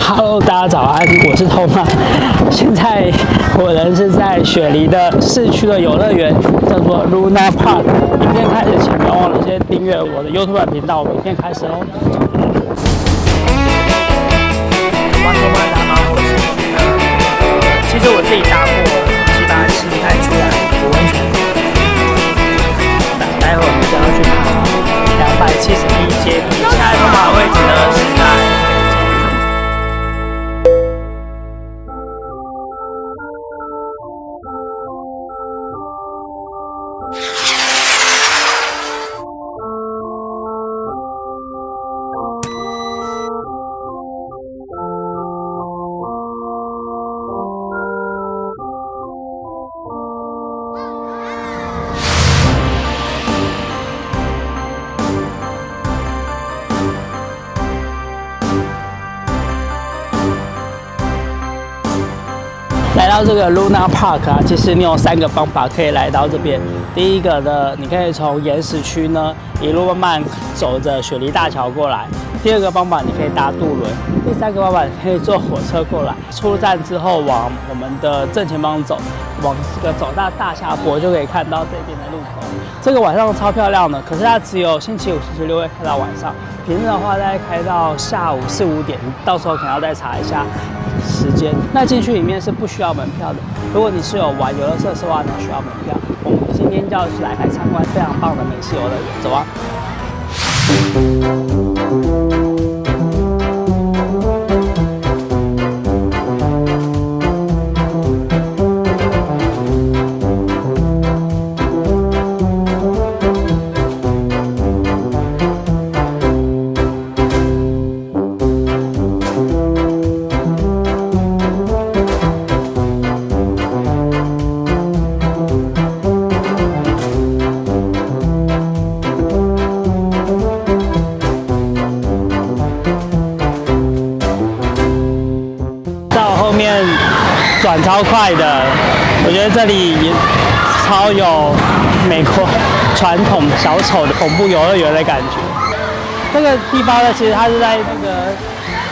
Hello， 大家早安，我是偷妈。现在我人是在雪梨的市区的游乐园，叫做 Luna Park。影片开始前，别忘了先订阅我的 YouTube 频道。影片开始喽。其实我自己搭过，基本上吃不太出来有温泉。待会我们就要去爬271阶梯，现在通爬的位置呢是在。来到这个 Luna Park 啊，其实你有3个方法可以来到这边。第一个呢，你可以从岩石区呢一路慢慢走着雪梨大桥过来。第二个方法，你可以搭渡轮。第3个方法，你可以坐火车过来。出站之后往我们的正前方走，往这个走到大峡谷就可以看到这边的路口。这个晚上超漂亮的，可是它只有星期五、星期六会开到晚上，平日的话大概开到下午4、5点，到时候可能要再查一下时间。那进去里面是不需要门票的。如果你是有玩游乐设施的话，那需要门票。我们今天就要来参观非常棒的美式游乐园，走啊！转超快的，我觉得这里也超有美国传统小丑的恐怖游乐园的感觉。这个地方呢，其实它是在那个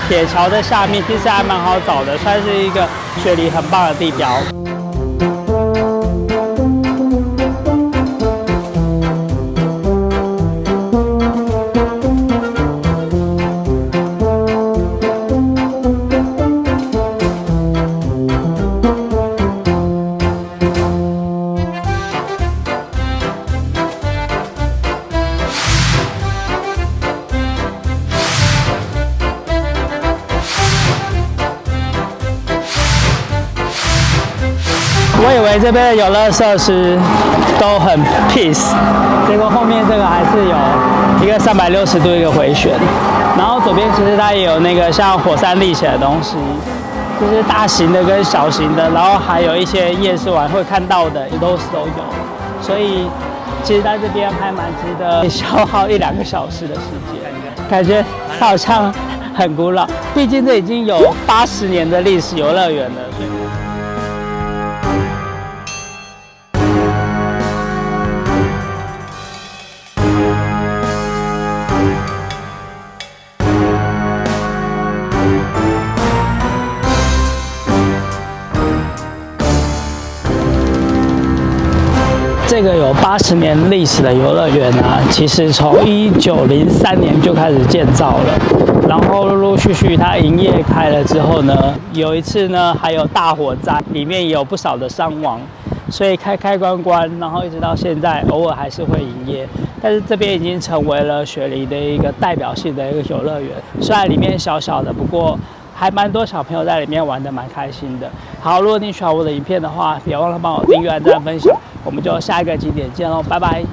铁桥的下面，其实还蛮好找的，算是一个雪梨很棒的地标。我以为这边的游乐设施都很 peace， 结果后面这个还是有一个360度一个回旋，然后左边其实它也有那个像火山历险的东西，就是大型的跟小型的，然后还有一些夜市玩会看到的也都有，所以其实在这边还蛮值得消耗1、2个小时的时间，感觉它好像很古老，毕竟这已经有80年的历史游乐园了，所以。这个有80年历史的游乐园啊，其实从1903年就开始建造了，然后陆陆续续它营业开了之后呢，有一次呢还有大火灾，里面也有不少的伤亡，所以开关，然后一直到现在偶尔还是会营业，但是这边已经成为了雪梨的一个代表性的一个游乐园，虽然里面小小的，不过还蛮多小朋友在里面玩得蛮开心的。好，如果你喜欢我的影片的话，别忘了帮我订阅、按赞、分享。我们就下一个景点见喽，拜拜。